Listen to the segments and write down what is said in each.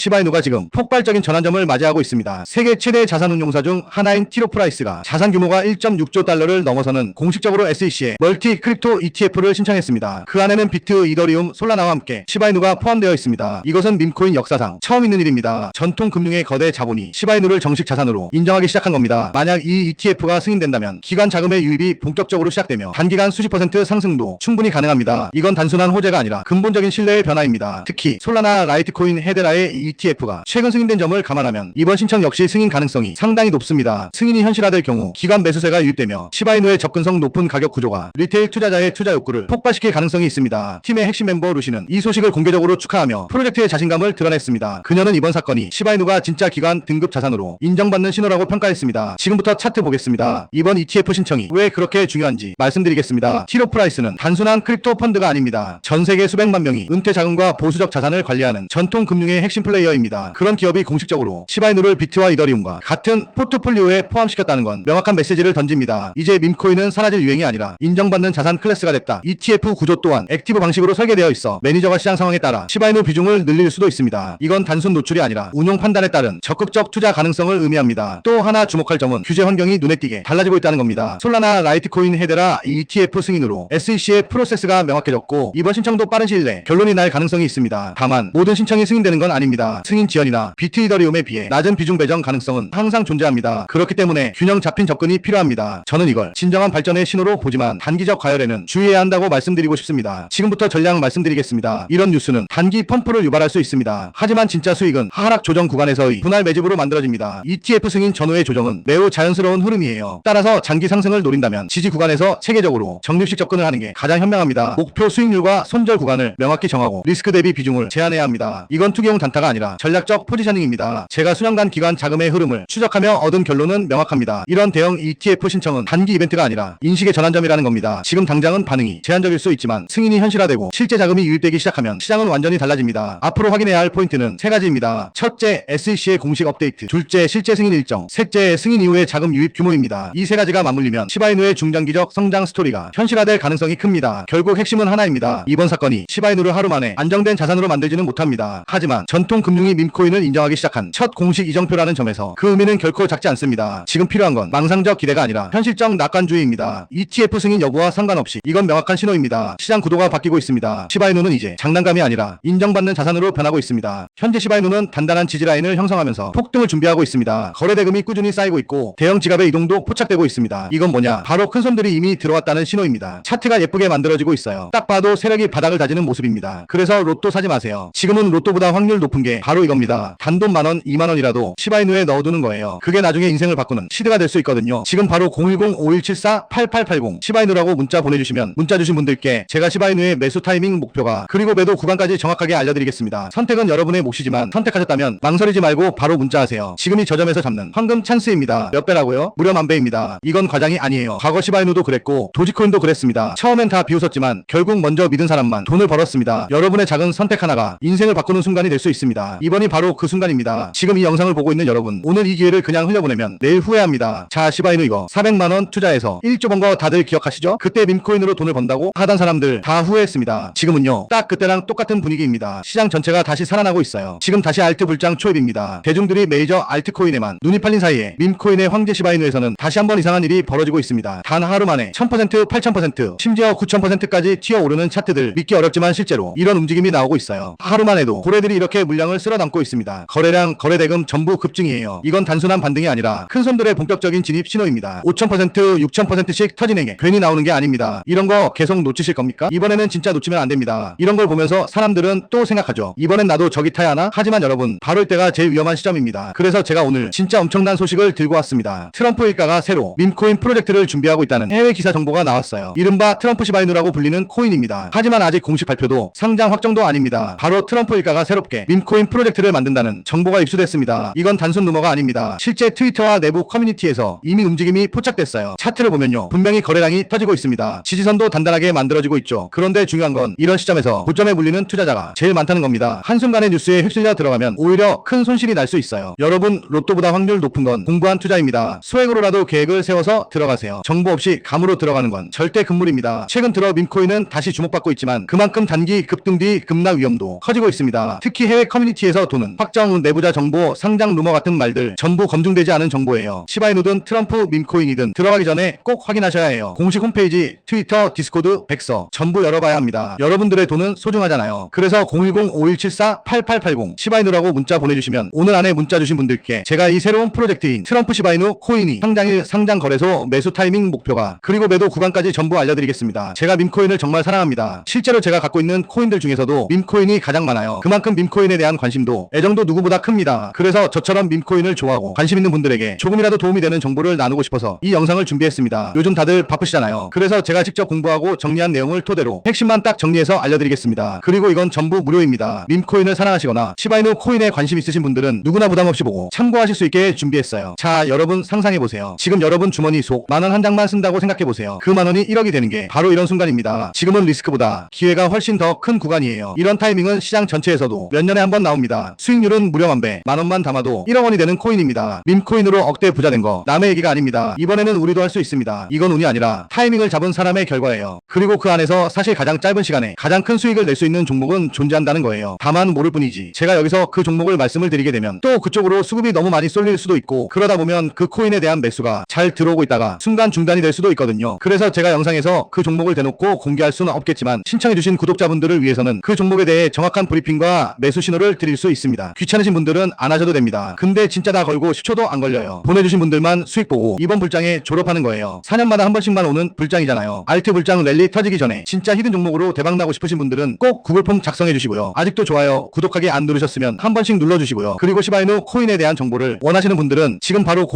시바이누가 지금 폭발적인 전환점을 맞이하고 있습니다. 세계 최대 자산운용사 중 하나인 티로프라이스가 자산 규모가 1.6조 달러를 넘어서는 공식적으로 SEC에 멀티 크립토 ETF를 신청했습니다. 그 안에는 비트, 이더리움, 솔라나와 함께 시바이누가 포함되어 있습니다. 이것은 밈코인 역사상 처음 있는 일입니다. 전통 금융의 거대 자본이 시바이누를 정식 자산으로 인정하기 시작한 겁니다. 만약 이 ETF가 승인된다면 기관 자금의 유입이 본격적으로 시작되며 단기간 수십 % 상승도 충분히 가능합니다. 이건 단순한 호재가 아니라 근본적인 신뢰의 변화입니다. 특히 솔라나 라이트코인 헤데라의 ETF가 최근 승인된 점을 감안하면 이번 신청 역시 승인 가능성이 상당히 높습니다. 승인이 현실화될 경우 기관 매수세가 유입되며 시바이누의 접근성 높은 가격 구조가 리테일 투자자의 투자 욕구를 폭발시킬 가능성이 있습니다. 팀의 핵심 멤버 루시는 이 소식을 공개적으로 축하하며 프로젝트의 자신감을 드러냈습니다. 그녀는 이번 사건이 시바이누가 진짜 기관 등급 자산으로 인정받는 신호라고 평가했습니다. 지금부터 차트 보겠습니다. 이번 ETF 신청이 왜 그렇게 중요한지 말씀드리겠습니다. 티로프라이스는 단순한 크립토 펀드가 아닙니다. 전 세계 수백만 명이 은퇴 자금과 보수적 자산을 관리하는 전통 금융의 핵심 플레이어입니다. 그런 기업이 공식적으로 시바이누를 비트와 이더리움과 같은 포트폴리오에 포함시켰다는 건 명확한 메시지를 던집니다. 이제 밈코인은 사라질 유행이 아니라 인정받는 자산 클래스가 됐다. ETF 구조 또한 액티브 방식으로 설계되어 있어 매니저가 시장 상황에 따라 시바이누 비중을 늘릴 수도 있습니다. 이건 단순 노출이 아니라 운용 판단에 따른 적극적 투자 가능성을 의미합니다. 또 하나 주목할 점은 규제 환경이 눈에 띄게 달라지고 있다는 겁니다. 솔라나 라이트코인 헤데라 ETF 승인으로 SEC의 프로세스가 명확해졌고 이번 신청도 빠른 시일 내 결론이 날 가능성이 있습니다. 다만 모든 신청이 승인되는 건 아닙니다. 승인 지연이나 비트 이더리움에 비해 낮은 비중 배정 가능성은 항상 존재합니다. 그렇기 때문에 균형 잡힌 접근이 필요합니다. 저는 이걸 진정한 발전의 신호로 보지만 단기적 과열에는 주의해야 한다고 말씀드리고 싶습니다. 지금부터 전략 말씀드리겠습니다. 이런 뉴스는 단기 펌프를 유발할 수 있습니다. 하지만 진짜 수익은 하락 조정 구간에서의 분할 매집으로 만들어집니다. ETF 승인 전후의 조정은 매우 자연스러운 흐름이에요. 따라서 장기 상승을 노린다면 지지 구간에서 체계적으로 적립식 접근을 하는 게 가장 현명합니다. 목표 수익률과 손절 구간을 명확히 정하고 리스크 대비 비중을 제한해야 합니다. 이건 투기용 단타가 아니라 전략적 포지셔닝입니다. 제가 수년간 기간 자금의 흐름을 추적하며 얻은 결론은 명확합니다. 이런 대형 ETF 신청은 단기 이벤트가 아니라 인식의 전환점이라는 겁니다. 지금 당장은 반응이 제한적일 수 있지만 승인이 현실화되고 실제 자금이 유입되기 시작하면 시장은 완전히 달라집니다. 앞으로 확인해야 할 포인트는 세 가지입니다. 첫째, SEC의 공식 업데이트. 둘째, 실제 승인 일정. 셋째, 승인 이후의 자금 유입 규모입니다. 이 세 가지가 맞물리면 시바이누의 중장기적 성장 스토리가 현실화될 가능성이 큽니다. 결국 핵심은 하나입니다. 이번 사건이 시바이누를 하루 만에 안정된 자산으로 만들지는 못합니다. 하지만 전통 금융이 밈코인을 인정하기 시작한 첫 공식 이정표라는 점에서 그 의미는 결코 작지 않습니다. 지금 필요한 건 망상적 기대가 아니라 현실적 낙관주의입니다. ETF 승인 여부와 상관없이 이건 명확한 신호입니다. 시장 구도가 바뀌고 있습니다. 시바이누는 이제 장난감이 아니라 인정받는 자산으로 변하고 있습니다. 현재 시바이누는 단단한 지지라인을 형성하면서 폭등을 준비하고 있습니다. 거래 대금이 꾸준히 쌓이고 있고 대형 지갑의 이동도 포착되고 있습니다. 이건 뭐냐? 바로 큰 손들이 이미 들어왔다는 신호입니다. 차트가 예쁘게 만들어지고 있어요. 딱 봐도 세력이 바닥을 다지는 모습입니다. 그래서 로또 사지 마세요. 지금은 로또보다 확률 높은 게 바로 이겁니다. 단돈 만원, 2만원이라도 시바이누에 넣어두는 거예요. 그게 나중에 인생을 바꾸는 시드가 될 수 있거든요. 지금 바로 010-5174-8880 시바이누라고 문자 보내주시면 문자 주신 분들께 제가 시바이누의 매수 타이밍 목표가 그리고 매도 구간까지 정확하게 알려드리겠습니다. 선택은 여러분의 몫이지만 선택하셨다면 망설이지 말고 바로 문자하세요. 지금이 저점에서 잡는 황금 찬스입니다. 몇 배라고요? 무려 만배입니다. 이건 과장이 아니에요. 과거 시바이누도 그랬고 도지코인도 그랬습니다. 처음엔 다 비웃었지만 결국 먼저 믿은 사람만 돈을 벌었습니다. 여러분의 작은 선택 하나가 인생을 바꾸는 순간이 될 수 있습니다. 이번이 바로 그 순간입니다. 지금 이 영상을 보고 있는 여러분, 오늘 이 기회를 그냥 흘려보내면 내일 후회합니다. 자, 시바이누 이거 400만원 투자해서 1조 번 거 다들 기억하시죠? 그때 밈코인으로 돈을 번다고 하던 사람들 다 후회했습니다. 지금은요, 딱 그때랑 똑같은 분위기입니다. 시장 전체가 다시 살아나고 있어요. 지금 다시 알트 불장 초입입니다. 대중들이 메이저 알트코인에만 눈이 팔린 사이에 밈코인의 황제 시바이누에서는 다시 한번 이상한 일이 벌어지고 있습니다. 단 하루 만에 1000%, 8000%, 심지어 9000%까지 튀어오르는 차트들 믿기 어렵지만 실제로 이런 움직임이 나오고 있어요. 하루만 해도 고래들이 이렇게 물량을 쓸어담고 있습니다. 거래량, 거래대금 전부 급증이에요. 이건 단순한 반등이 아니라 큰 손들의 본격적인 진입 신호입니다. 5000%, 6000%씩 터지는 게 괜히 나오는 게 아닙니다. 이런 거 계속 놓치실 겁니까? 이번에는 진짜 놓치면 안 됩니다. 이런 걸 보면서 사람들은 또 생각하죠. 이번엔 나도 저기 타야 하나? 하지만 여러분, 바로 이때가 제일 위험한 시점입니다. 그래서 제가 오늘 진짜 엄청난 소식을 들고 왔습니다. 트럼프 일가가 새로 밈코인 프로젝트를 준비하고 있다는 해외 기사 정보가 나왔어요. 이른바 트럼프 시바이누라고 불리는 코인입니다. 하지만 아직 공식 발표도 상장 확정도 아닙니다. 바로 트럼프 일가가 새롭게 밈코인 프로젝트를 만든다는 정보가 입수됐습니다. 이건 단순 루머가 아닙니다. 실제 트위터와 내부 커뮤니티에서 이미 움직임이 포착됐어요. 차트를 보면요, 분명히 거래량이 터지고 있습니다. 지지선도 단단하게 만들어지고 있죠. 그런데 중요한 건 이런 시점에서 고점에 물리는 투자자가 제일 많다는 겁니다. 한순간의 뉴스에 휩쓸려 들어가면 오히려 큰 손실이 날 수 있어요. 여러분, 로또보다 확률 높은 건 공부한 투자입니다. 소액으로라도 계획을 세워서 들어가세요. 정보 없이 감으로 들어가는 건 절대 금물입니다. 최근 들어 밈코인은 다시 주목받고 있지만 그만큼 단기 급등 뒤 급락 위험도 커지고 있습니다. 특히 해외 커뮤니티 커뮤니티에서 도는 확정 내부자 정보, 상장 루머 같은 말들 전부 검증되지 않은 정보예요. 시바이누든 트럼프 밈코인이든 들어가기 전에 꼭 확인하셔야 해요. 공식 홈페이지, 트위터, 디스코드, 백서 전부 열어봐야 합니다. 여러분들의 돈은 소중하잖아요. 그래서 010-5174-8880 시바이누라고 문자 보내주시면 오늘 안에 문자 주신 분들께 제가 이 새로운 프로젝트인 트럼프 시바이누 코인이 상장일 상장거래소 매수 타이밍 목표가 그리고 매도 구간까지 전부 알려드리겠습니다. 제가 밈코인을 정말 사랑합니다. 실제로 제가 갖고 있는 코인들 중에서도 밈코인이 가장 많아요. 그만큼 밈코인에 대한 관심도 애정도 누구보다 큽니다. 그래서 저처럼 밈코인을 좋아하고 관심 있는 분들에게 조금이라도 도움이 되는 정보를 나누고 싶어서 이 영상을 준비했습니다. 요즘 다들 바쁘시잖아요. 그래서 제가 직접 공부하고 정리한 내용을 토대로 핵심만 딱 정리해서 알려드리겠습니다. 그리고 이건 전부 무료입니다. 밈코인을 사랑하시거나 시바이누 코인에 관심 있으신 분들은 누구나 부담없이 보고 참고하실 수 있게 준비했어요. 자, 여러분 상상해보세요. 지금 여러분 주머니 속 만원 한 장만 쓴다고 생각해보세요. 그 만원이 1억이 되는 게 바로 이런 순간입니다. 지금은 리스크보다 기회가 훨씬 더 큰 구간이에요. 이런 타이밍은 시장 전체에서도 몇 년에 한 번 나옵니다. 수익률은 무려 만배, 만원만 담아도 1억 원이 되는 코인입니다. 밈코인으로 억대 부자 된 거 남의 얘기가 아닙니다. 이번에는 우리도 할 수 있습니다. 이건 운이 아니라 타이밍을 잡은 사람의 결과예요. 그리고 그 안에서 사실 가장 짧은 시간에 가장 큰 수익을 낼 수 있는 종목은 존재한다는 거예요. 다만 모를 뿐이지. 제가 여기서 그 종목을 말씀을 드리게 되면 또 그쪽으로 수급이 너무 많이 쏠릴 수도 있고 그러다 보면 그 코인에 대한 매수가 잘 들어오고 있다가 순간 중단이 될 수도 있거든요. 그래서 제가 영상에서 그 종목을 대놓고 공개할 수는 없겠지만 신청해주신 구독자분들을 위해서는 그 종목에 대해 정확한 브리핑과 매수 신호를 드릴 수 있습니다. 귀찮으신 분들은 안 하셔도 됩니다. 근데 진짜 다 걸고 10초도 안 걸려요. 보내주신 분들만 수익 보고 이번 불장에 졸업하는 거예요. 4년마다 한 번씩만 오는 불장이잖아요. 알트 불장 랠리 터지기 전에 진짜 히든 종목으로 대박나고 싶으신 분들은 꼭 구글 폼 작성해주시고요. 아직도 좋아요, 구독하기 안 누르셨으면 한 번씩 눌러주시고요. 그리고 시바이누 코인에 대한 정보를 원하시는 분들은 지금 바로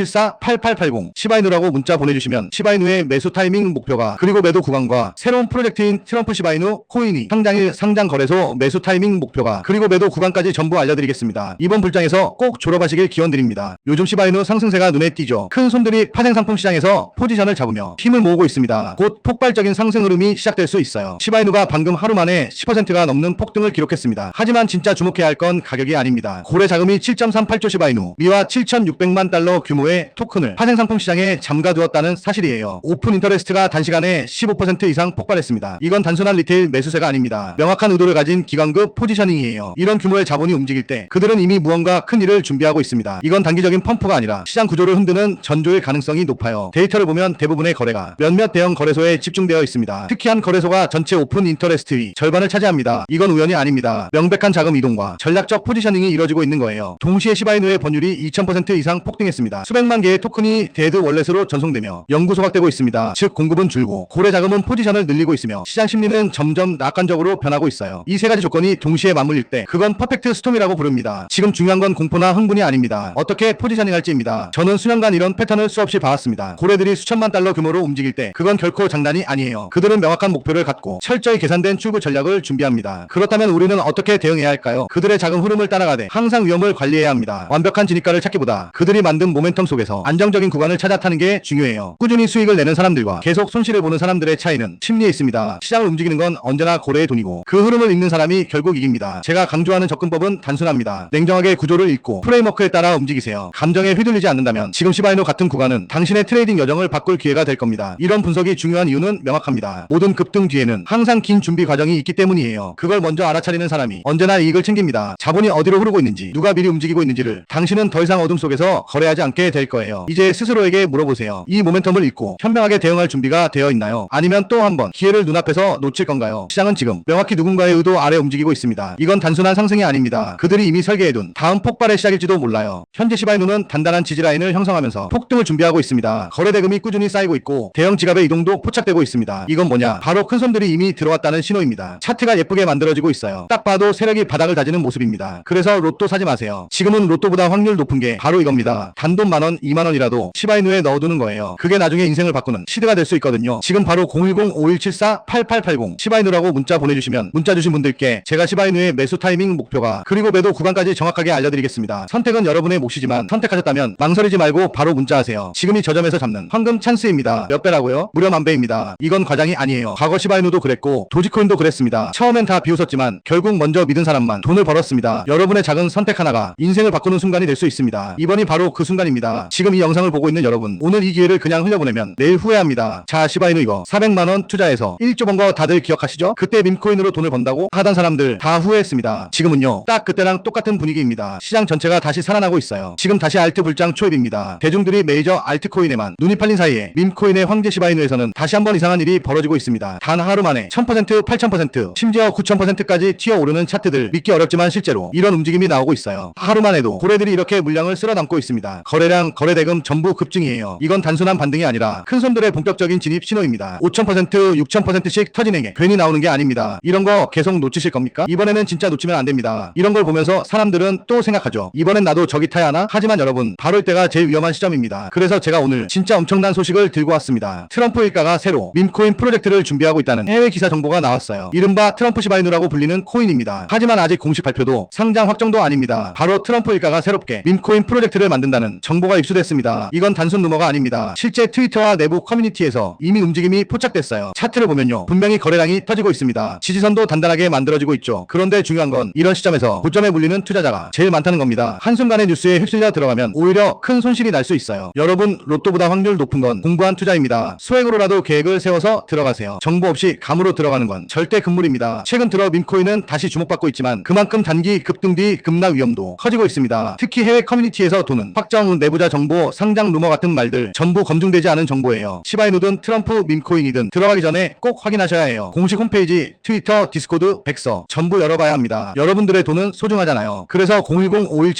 010-5174-8880 시바이누라고 문자 보내주시면 시바이누의 매수 타이밍 목표가 그리고 매도 구간과 새로운 프로젝트인 트럼프 시바이누 코인이 상장일 상장거래소 매수 타이밍 목표가 그리고 매도 구간까지 전부 알려드리겠습니다. 이번 불장에서 꼭 졸업하시길 기원드립니다. 요즘 시바이누 상승세가 눈에 띄죠. 큰 손들이 파생상품 시장에서 포지션을 잡으며 힘을 모으고 있습니다. 곧 폭발적인 상승 흐름이 시작될 수 있어요. 시바이누가 방금 하루 만에 10%가 넘는 폭등을 기록했습니다. 하지만 진짜 주목해야 할 건 가격이 아닙니다. 고래 자금이 7.38조 시바이누 미화 7,600만 달러 규모의 토큰을 파생상품 시장에 잠가두었다는 사실이에요. 오픈 인터레스트가 단시간에 15% 이상 폭발했습니다. 이건 단순한 리테일 매수세가 아닙니다. 명확한 의도를 가진 기관급 포지셔닝이에요. 이런 규모의 자본이 움직일 때 그들은 이미 무언가 큰 일을 준비하고 있습니다. 이건 단기적인 펌프가 아니라 시장 구조를 흔드는 전조일 가능성이 높아요. 데이터를 보면 대부분의 거래가 몇몇 대형 거래소에 집중되어 있습니다. 특히 한 거래소가 전체 오픈 인터레스트의 절반을 차지합니다. 이건 우연이 아닙니다. 명백한 자금 이동과 전략적 포지셔닝이 이뤄지고 있는 거예요. 동시에 시바이누의 번율이 2000% 이상 폭등했습니다. 수백만 개의 토큰이 데드 월렛으로 전송되며 영구 소각되고 있습니다. 즉 공급은 줄고 고래 자금은 포지션을 늘리고 있으며 시장 심리는 점점 낙관적으로 변하고 있어요. 이 세 가지 조건이 동시에 맞물릴 때 그건 퍼펙트 스톰이라고 부릅니다. 지금 중요한 건 공포나 흥분이 아닙니다. 어떻게 포지셔닝 할지입니다. 저는 수년간 이런 패턴을 수없이 봐왔습니다. 고래들이 수천만 달러 규모로 움직일 때 그건 결코 장난이 아니에요. 그들은 명확한 목표를 갖고 철저히 계산된 출구 전략을 준비합니다. 그렇다면 우리는 어떻게 대응해야 할까요? 그들의 자금 흐름을 따라가되 항상 위험을 관리해야 합니다. 완벽한 진입가를 찾기보다 그들이 만든 모멘텀 속에서 안정적인 구간을 찾아 타는 게 중요해요. 꾸준히 수익을 내는 사람들과 계속 손실을 보는 사람들의 차이는 심리에 있습니다. 시장을 움직이는 건 언제나 고래의 돈이고 그 흐름을 읽는 사람이 결국 이깁니다. 제가 강조하는 접근법은 단순합니다. 냉정하게 구조를 읽고 프레임워크에 따라 움직이세요. 감정에 휘둘리지 않는다면 지금 시바이누 같은 구간은 당신의 트레이딩 여정을 바꿀 기회가 될 겁니다. 이런 분석이 중요한 이유는 명확합니다. 모든 급등 뒤에는 항상 긴 준비 과정이 있기 때문이에요. 그걸 먼저 알아차리는 사람이 언제나 이익을 챙깁니다. 자본이 어디로 흐르고 있는지 누가 미리 움직이고 있는지를 당신은 더 이상 어둠 속에서 거래하지 않게 될 거예요. 이제 스스로에게 물어보세요. 이 모멘텀을 읽고 현명하게 대응할 준비가 되어 있나요? 아니면 또 한 번 기회를 눈앞에서 놓칠 건가요? 시장은 지금 명확히 누군가의 의도 아래 움직이고 있습니다. 이건 단순한 상승이 아닙니다. 그들이 이미 설계해둔 다음 폭발의 시작일지도 몰라요. 현재 시바이누는 단단한 지지라인을 형성하면서 폭등을 준비하고 있습니다. 거래 대금이 꾸준히 쌓이고 있고 대형 지갑의 이동도 포착되고 있습니다. 이건 뭐냐? 바로 큰 손들이 이미 들어왔다는 신호입니다. 차트가 예쁘게 만들어지고 있어요. 딱 봐도 세력이 바닥을 다지는 모습입니다. 그래서 로또 사지 마세요. 지금은 로또보다 확률 높은 게 바로 이겁니다. 단돈 만원, 2만원이라도 시바이누에 넣어두는 거예요. 그게 나중에 인생을 바꾸는 시드가 될 수 있거든요. 지금 바로 010-5174-8880 시바이누라고 문자 보내주시면 문자 주신 분들께 제가 시바이누의 매수 타이밍 목표가 그리고 매도 구간까지 정확하게 알려드리겠습니다. 선택은 여러분의 몫이지만 선택하셨다면 망설이지 말고 바로 문자하세요. 지금이 저점에서 잡는 황금 찬스입니다. 몇 배라고요? 무려 만배입니다. 이건 과장이 아니에요. 과거 시바이누도 그랬고 도지코인도 그랬습니다. 처음엔 다 비웃었지만 결국 먼저 믿은 사람만 돈을 벌었습니다. 여러분의 작은 선택 하나가 인생을 바꾸는 순간이 될 수 있습니다. 이번이 바로 그 순간입니다. 지금 이 영상을 보고 있는 여러분, 오늘 이 기회를 그냥 흘려보내면 내일 후회합니다. 자, 시바이누 이거 400만원 투자해서 1조 번 거 다들 기억하시죠? 그때 밈코인으로 돈을 번다고 하던 사람들 다 후회했습니다. 있었습니다. 지금은요, 딱 그때랑 똑같은 분위기입니다. 시장 전체가 다시 살아나고 있어요. 지금 다시 알트 불장 초입입니다. 대중들이 메이저 알트코인에만 눈이 팔린 사이에 밈코인의 황제 시바이누에서는 다시 한번 이상한 일이 벌어지고 있습니다. 단 하루 만에 1000%, 8000%, 심지어 9000%까지 튀어오르는 차트들 믿기 어렵지만 실제로 이런 움직임이 나오고 있어요. 하루만 해도 고래들이 이렇게 물량을 쓸어담고 있습니다. 거래량, 거래대금 전부 급증이에요. 이건 단순한 반등이 아니라 큰 손들의 본격적인 진입 신호입니다. 5000%, 6000%씩 터지는 게 괜히 나오는 게 아닙니다. 이런 거 계속 놓치실 겁니까? 이번에는 진짜 놓치면 안 됩니다. 이런 걸 보면서 사람들은 또 생각하죠. 이번엔 나도 저기 타야 하나? 하지만 여러분, 바로 이때가 제일 위험한 시점입니다. 그래서 제가 오늘 진짜 엄청난 소식을 들고 왔습니다. 트럼프 일가가 새로 밈코인 프로젝트를 준비하고 있다는 해외 기사 정보가 나왔어요. 이른바 트럼프 시바이누라고 불리는 코인입니다. 하지만 아직 공식 발표도 상장 확정도 아닙니다. 바로 트럼프 일가가 새롭게 밈코인 프로젝트를 만든다는 정보가 입수됐습니다. 이건 단순 루머가 아닙니다. 실제 트위터와 내부 커뮤니티에서 이미 움직임이 포착됐어요. 차트를 보면요, 분명히 거래량이 터지고 있습니다. 지지선도 단단하게 만들어지고 있죠. 그런데 중요한 건 이런 시점에서 고점에 물리는 투자자가 제일 많다는 겁니다. 한순간의 뉴스에 휩쓸려 들어가면 오히려 큰 손실이 날 수 있어요. 여러분, 로또보다 확률 높은 건 공부한 투자입니다. 소액으로라도 계획을 세워서 들어가세요. 정보 없이 감으로 들어가는 건 절대 금물입니다. 최근 들어 밈코인은 다시 주목받고 있지만 그만큼 단기 급등 뒤 급락 위험도 커지고 있습니다. 특히 해외 커뮤니티에서 도는 확정, 내부자 정보, 상장 루머 같은 말들 전부 검증되지 않은 정보예요. 시바이누든 트럼프 밈코인이든 들어가기 전에 꼭 확인하셔야 해요. 공식 홈페이지, 트위터, 디스코드, 백서 전부 열어봐야 합니다. 여러분들의 돈은 소중하잖아요. 그래서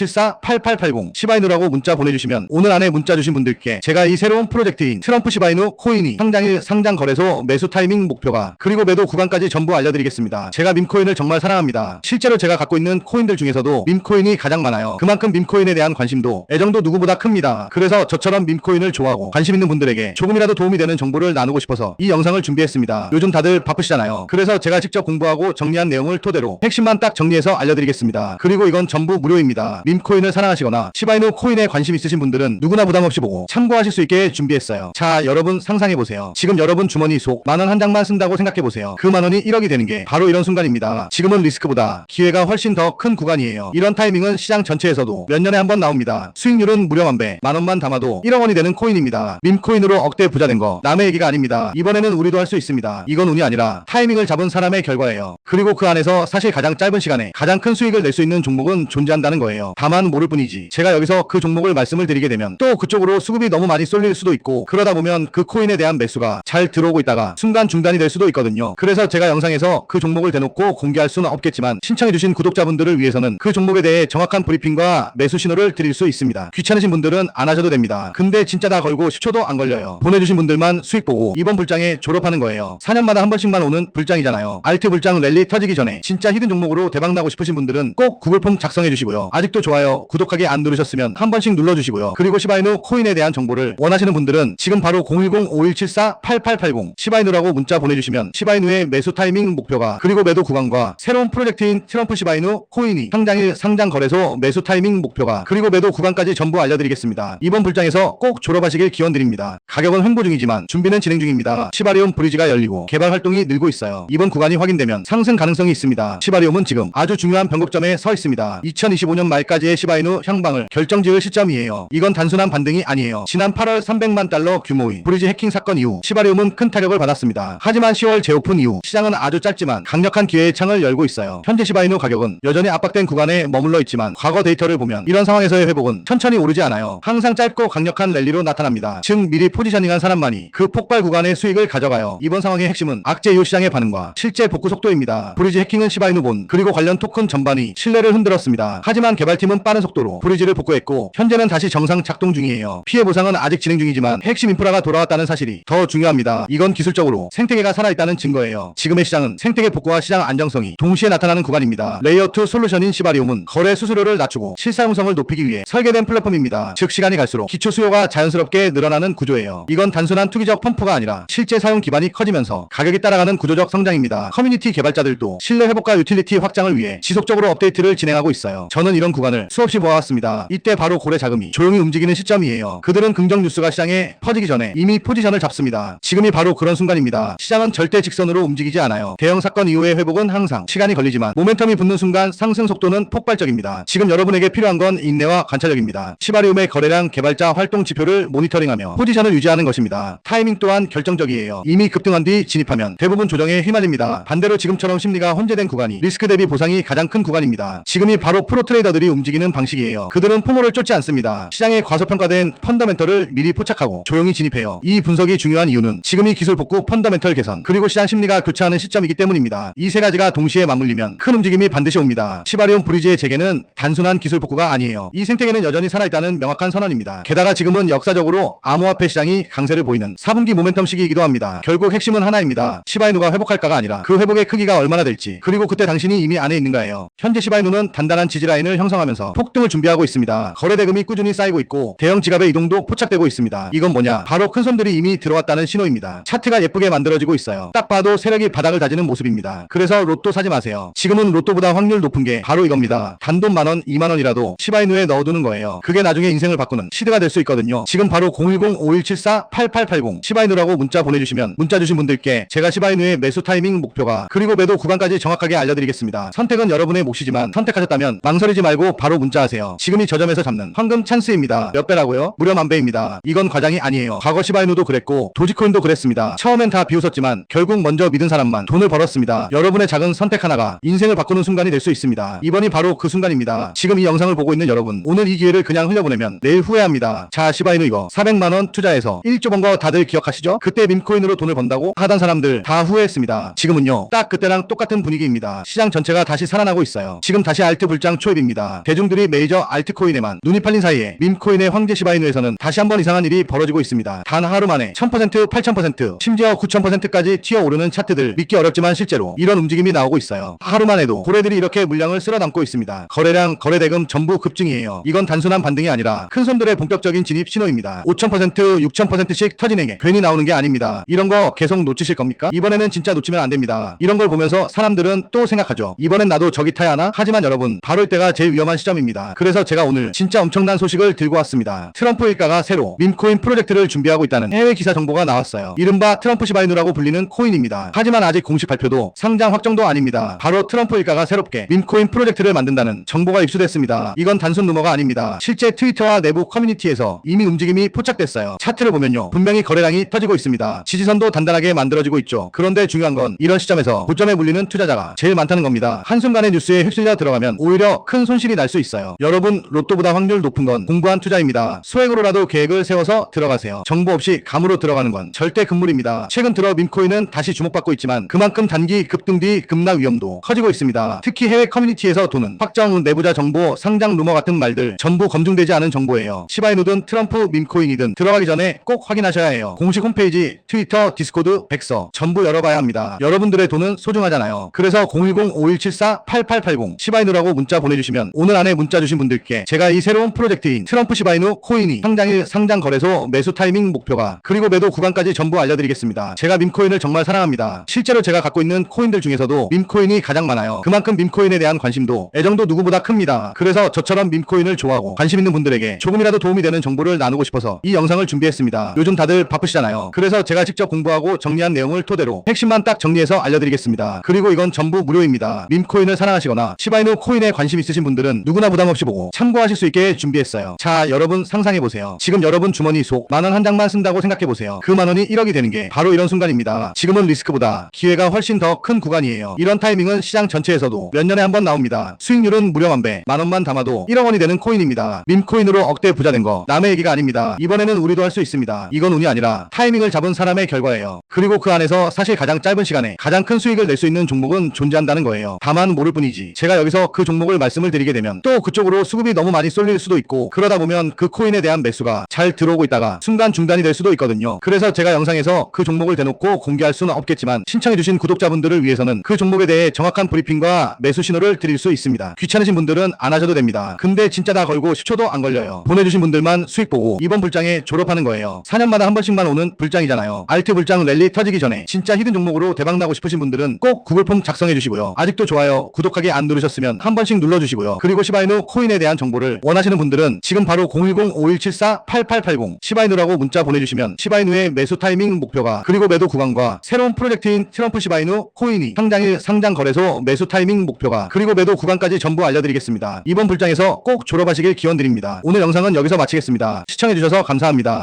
010-5174-8880 시바이누라고 문자 보내주시면 오늘 안에 문자 주신 분들께 제가 이 새로운 프로젝트인 트럼프 시바이누 코인이 상장일, 상장 거래소, 매수 타이밍 목표가 그리고 매도 구간까지 전부 알려드리겠습니다. 제가 밈코인을 정말 사랑합니다. 실제로 제가 갖고 있는 코인들 중에서도 밈코인이 가장 많아요. 그만큼 밈코인에 대한 관심도 애정도 누구보다 큽니다. 그래서 저처럼 밈코인을 좋아하고 관심 있는 분들에게 조금이라도 도움이 되는 정보를 나누고 싶어서 이 영상을 준비했습니다. 요즘 다들 바쁘시잖아요. 그래서 제가 직접 공부하고 정리한 내용을 토대로 핵심만 딱 정리해서 알려드리겠습니다. 그리고 이건 전부 무료입니다. 밈코인을 사랑하시거나 시바이누 코인에 관심 있으신 분들은 누구나 부담없이 보고 참고하실 수 있게 준비했어요. 자, 여러분 상상해보세요. 지금 여러분 주머니 속 만원 한 장만 쓴다고 생각해보세요. 그 만원이 1억이 되는 게 바로 이런 순간입니다. 지금은 리스크보다 기회가 훨씬 더 큰 구간이에요. 이런 타이밍은 시장 전체에서도 몇 년에 한 번 나옵니다. 수익률은 무려 만배, 만원만 담아도 1억 원이 되는 코인입니다. 밈코인으로 억대 부자 된 거 남의 얘기가 아닙니다. 이번에는 우리도 할 수 있습니다. 이건 운이 아니라 타이밍을 잡은 사람의 결과예요. 그리고 그 안에서 사실 가장 짧은 시간에 가장 큰 수익을 낼 수 있는 종목은 존재한다는 거예요. 다만 모를 뿐이지. 제가 여기서 그 종목을 말씀을 드리게 되면 또 그쪽으로 수급이 너무 많이 쏠릴 수도 있고 그러다 보면 그 코인에 대한 매수가 잘 들어오고 있다가 순간 중단이 될 수도 있거든요. 그래서 제가 영상에서 그 종목을 대놓고 공개할 수는 없겠지만 신청해주신 구독자분들을 위해서는 그 종목에 대해 정확한 브리핑과 매수 신호를 드릴 수 있습니다. 귀찮으신 분들은 안 하셔도 됩니다. 근데 진짜 다 걸고 10초도 안 걸려요. 보내주신 분들만 수익 보고 이번 불장에 졸업하는 거예요. 4년마다 한 번씩만 오는 불장이잖아요. 알트 불장 랠리 터지기 전에 진짜 히든 종목으로 대박나고 싶으신 분들은 꼭 구글 폼 작성해 주시고요. 아직도 좋아요, 구독하기 안 누르셨으면 한 번씩 눌러주시고요. 그리고 시바이누 코인에 대한 정보를 원하시는 분들은 지금 바로 010-5174-8880 시바이누라고 문자 보내주시면 시바이누의 매수 타이밍 목표가 그리고 매도 구간과 새로운 프로젝트인 트럼프 시바이누 코인이 상장일, 상장 거래소, 매수 타이밍 목표가 그리고 매도 구간까지 전부 알려드리겠습니다. 이번 불장에서 꼭 졸업하시길 기원드립니다. 가격은 횡보 중이지만 준비는 진행 중입니다. 시바리움 브리지가 열리고 개발 활동이 늘고 있어요. 이번 구간이 확인되면 상승 가능성이 있습니다. 시바리움은 지금 아주 중요한 변곡점에 서 있습니다. 2025년 말까지의 시바이누 향방을 결정지을 시점이에요. 이건 단순한 반등이 아니에요. 지난 8월 300만 달러 규모의 브리지 해킹 사건 이후 시바리움은 큰 타격을 받았습니다. 하지만 10월 재오픈 이후 시장은 아주 짧지만 강력한 기회의 창을 열고 있어요. 현재 시바이누 가격은 여전히 압박된 구간에 머물러 있지만 과거 데이터를 보면 이런 상황에서의 회복은 천천히 오르지 않아요. 항상 짧고 강력한 랠리로 나타납니다. 즉 미리 포지셔닝한 사람만이 그 폭발 구간의 수익을 가져가요. 이번 상황의 핵심은 악재 이후 시장의 반응과 실제 복구 속도입니다. 브리지 해킹은 시바이누 본 그리고 관련 토큰 전반이 신뢰를 흔들었습니다. 하지만 개발팀은 빠른 속도로 브리지를 복구했고 현재는 다시 정상 작동 중이에요. 피해 보상은 아직 진행 중이지만 핵심 인프라가 돌아왔다는 사실이 더 중요합니다. 이건 기술적으로 생태계가 살아있다는 증거예요. 지금의 시장은 생태계 복구와 시장 안정성이 동시에 나타나는 구간입니다. 레이어2 솔루션인 시바리움은 거래 수수료를 낮추고 실사용성을 높이기 위해 설계된 플랫폼입니다. 즉 시간이 갈수록 기초 수요가 자연스럽게 늘어나는 구조예요. 이건 단순한 투기적 펌프가 아니라 실제 사용 기반이 커지면서 가격이 따라가는 구조적 성장입니다. 커뮤니티 개발자들도 신뢰 회복과 유틸리티 확장을 위해 지속적으로 업데이트를 진행하고 있어요. 저는 이런 구간을 수없이 보아왔습니다. 이때 바로 고래 자금이 조용히 움직이는 시점이에요. 그들은 긍정 뉴스가 시장에 퍼지기 전에 이미 포지션을 잡습니다. 지금이 바로 그런 순간입니다. 시장은 절대 직선으로 움직이지 않아요. 대형 사건 이후의 회복은 항상 시간이 걸리지만 모멘텀이 붙는 순간 상승 속도는 폭발적입니다. 지금 여러분에게 필요한 건 인내와 관찰력입니다. 시바리움의 거래량, 개발자 활동 지표를 모니터링하며 포지션을 유지하는 것입니다. 타이밍 또한 결정적이에요. 이미 급등한 뒤 진입하면 대부분 조정에 휘말립니다. 반대로 지금처럼 심리가 혼재된 구간이 리스크 대비 단기 보상이 가장 큰 구간입니다. 지금이 바로 프로 트레이더들이 움직이는 방식이에요. 그들은 포모를 쫓지 않습니다. 시장에 과소평가된 펀더멘털을 미리 포착하고 조용히 진입해요. 이 분석이 중요한 이유는 지금이 기술 복구, 펀더멘털 개선, 그리고 시장 심리가 교차하는 시점이기 때문입니다. 이 세 가지가 동시에 맞물리면 큰 움직임이 반드시 옵니다. 시바리온 브리지의 재개는 단순한 기술 복구가 아니에요. 이 생태계는 여전히 살아있다는 명확한 선언입니다. 게다가 지금은 역사적으로 암호화폐 시장이 강세를 보이는 4분기 모멘텀 시기이기도 합니다. 결국 핵심은 하나입니다. 시바이누가 회복할까가 아니라 그 회복의 크기가 얼마나 될지, 그리고 그때 당신이 이미 안에 있는가예요. 현재 시바이누는 단단한 지지라인을 형성하면서 폭등을 준비하고 있습니다. 거래 대금이 꾸준히 쌓이고 있고 대형 지갑의 이동도 포착되고 있습니다. 이건 뭐냐? 바로 큰 손들이 이미 들어왔다는 신호입니다. 차트가 예쁘게 만들어지고 있어요. 딱 봐도 세력이 바닥을 다지는 모습입니다. 그래서 로또 사지 마세요. 지금은 로또보다 확률 높은 게 바로 이겁니다. 단돈 만원, 2만원이라도 시바이누에 넣어두는 거예요. 그게 나중에 인생을 바꾸는 시드가 될 수 있거든요. 지금 바로 010-5174-8880 시바이누라고 문자 보내주시면 문자 주신 분들께 제가 시바이누의 매수 타이밍 목표가 그리고 매도 구간까지 정확하게 알려드리겠습니다. 선택은 여러분의 몫이지만 선택하셨다면 망설이지 말고 바로 문자하세요. 지금이 저점에서 잡는 황금 찬스입니다. 몇 배라고요? 무려 만배입니다. 이건 과장이 아니에요. 과거 시바이누도 그랬고 도지코인도 그랬습니다. 처음엔 다 비웃었지만 결국 먼저 믿은 사람만 돈을 벌었습니다. 여러분의 작은 선택 하나가 인생을 바꾸는 순간이 될 수 있습니다. 이번이 바로 그 순간입니다. 지금 이 영상을 보고 있는 여러분, 오늘 이 기회를 그냥 흘려보내면 내일 후회합니다. 자, 시바이누 이거 400만원 투자해서 1조 번 거 다들 기억하시죠? 그때 밈코인으로 돈을 번다고 하던 사람들 다 후회했습니다. 지금은요, 딱 그때랑 똑같은 분위기입니다. 시장 전체가 다시 살아나고 있어요. 지금 다시 알트 불장 초입입니다. 대중들이 메이저 알트코인에만 눈이 팔린 사이에 밈코인의 황제 시바이누에서는 다시 한번 이상한 일이 벌어지고 있습니다. 단 하루 만에 1000%, 8000%, 심지어 9000%까지 튀어오르는 차트들, 믿기 어렵지만 실제로 이런 움직임이 나오고 있어요. 하루만 해도 고래들이 이렇게 물량을 쓸어 담고 있습니다. 거래량, 거래대금 전부 급증이에요. 이건 단순한 반등이 아니라 큰 손들의 본격적인 진입 신호입니다. 5000%, 6000%씩 터지는 게 괜히 나오는 게 아닙니다. 이런 거 계속 놓치실 겁니까? 이번에는 진짜 놓치면 안 됩니다. 이런 걸 보면서 사람들은 또 생각하죠. 이번엔 나도 저기 타야 하나? 하지만 여러분, 바로 이때가 제일 위험한 시점입니다. 그래서 제가 오늘 진짜 엄청난 소식을 들고 왔습니다. 트럼프 일가가 새로 밈코인 프로젝트를 준비하고 있다는 해외 기사 정보가 나왔어요. 이른바 트럼프 시바이누라고 불리는 코인입니다. 하지만 아직 공식 발표도 상장 확정도 아닙니다. 바로 트럼프 일가가 새롭게 밈코인 프로젝트를 만든다는 정보가 입수됐습니다. 이건 단순 루머가 아닙니다. 실제 트위터와 내부 커뮤니티에서 이미 움직임이 포착됐어요. 차트를 보면요, 분명히 거래량이 터지고 있습니다. 지지선도 단단하게 만들어지고 있죠. 그런데 중요한 건 이런 시점에서 고점에 물리는 투자자가 제일 많다는 겁니다. 한순간의 뉴스에 휩쓸려 들어가면 오히려 큰 손실이 날 수 있어요. 여러분, 로또보다 확률 높은 건 공부한 투자입니다. 소액으로라도 계획을 세워서 들어가세요. 정보 없이 감으로 들어가는 건 절대 금물입니다. 최근 들어 밈코인은 다시 주목받고 있지만 그만큼 단기 급등 뒤 급락 위험도 커지고 있습니다. 특히 해외 커뮤니티에서 도는 확정, 내부자 정보, 상장 루머 같은 말들 전부 검증되지 않은 정보예요. 시바이누든 트럼프 밈코인이든 들어가기 전에 꼭 확인하셔야 해요. 공식 홈페이지, 트위터, 디스코드, 백서 전부 열어봐야 합니다. 여러분들의 돈은 소중하잖아요. 그래서 010-5174-8880 시바이누라고 문자 보내주시면 오늘 안에 문자 주신 분들께 제가 이 새로운 프로젝트인 트럼프 시바이누 코인이 상장일 상장 거래소 매수 타이밍 목표가 그리고 매도 구간까지 전부 알려드리겠습니다. 제가 밈코인을 정말 사랑합니다. 실제로 제가 갖고 있는 코인들 중에서도 밈코인이 가장 많아요. 그만큼 밈코인에 대한 관심도 애정도 누구보다 큽니다. 그래서 저처럼 밈코인을 좋아하고 관심 있는 분들에게 조금이라도 도움이 되는 정보를 나누고 싶어서 이 영상을 준비했습니다. 요즘 다들 바쁘시잖아요. 그래서 제가 직접 공부하고 정리한 내용을 토대로 핵심만 딱 정리해서 알려드리겠습니다. 그리고 이건 전부 무료입니다. 밈코인을 사랑하시거나 시바이누 코인에 관심 있으신 분들은 누구나 부담없이 보고 참고하실 수 있게 준비했어요. 자, 여러분 상상해보세요. 지금 여러분 주머니 속 만원 한 장만 쓴다고 생각해보세요. 그 만원이 1억이 되는 게 바로 이런 순간입니다. 지금은 리스크보다 기회가 훨씬 더 큰 구간이에요. 이런 타이밍은 시장 전체에서도 몇 년에 한 번 나옵니다. 수익률은 무려 만배, 만원만 담아도 1억 원이 되는 코인입니다. 밈코인으로 억대 부자 된 거 남의 얘기가 아닙니다. 이번에는 우리도 할 수 있습니다. 이건 운이 아니라 타이밍을 잡은 사람의 결과예요. 그리고 그 안에서 사실 가장 짧은 시간에 가장 큰 수익을 낼 수 있는 종목은 존재한다는 거예요. 다만 모를 뿐이지. 제가 여기서 그 종목을 말씀을 드리게 되면 또 그쪽으로 수급이 너무 많이 쏠릴 수도 있고 그러다 보면 그 코인에 대한 매수가 잘 들어오고 있다가 순간 중단이 될 수도 있거든요. 그래서 제가 영상에서 그 종목을 대놓고 공개할 수는 없겠지만 신청해주신 구독자분들을 위해서는 그 종목에 대해 정확한 브리핑과 매수 신호를 드릴 수 있습니다. 귀찮으신 분들은 안 하셔도 됩니다. 근데 진짜 다 걸고 10초도 안 걸려요. 보내주신 분들만 수익 보고 이번 불장에 졸업하는 거예요. 4년마다 한 번씩만 오는 불장이잖아요. 알트 불장 랠리 터지기 전에 진짜 히든 종목으로 대박나고 싶으신 분들은 꼭 구글 폼 작성해 주시고요. 아직도 좋아요, 구독하기 안 누르셨으면 한 번씩 눌러주시고요. 그리고 시바이누 코인에 대한 정보를 원하시는 분들은 지금 바로 010-5174-8880 시바이누라고 문자 보내주시면 시바이누의 매수 타이밍 목표가 그리고 매도 구간과 새로운 프로젝트인 트럼프 시바이누 코인이 상장일 상장 거래소 매수 타이밍 목표가 그리고 매도 구간까지 전부 알려드리겠습니다. 이번 불장에서 꼭 졸업하시길 기원드립니다. 오늘 영상은 여기서 마치겠습니다. 시청해주셔서 감사합니다.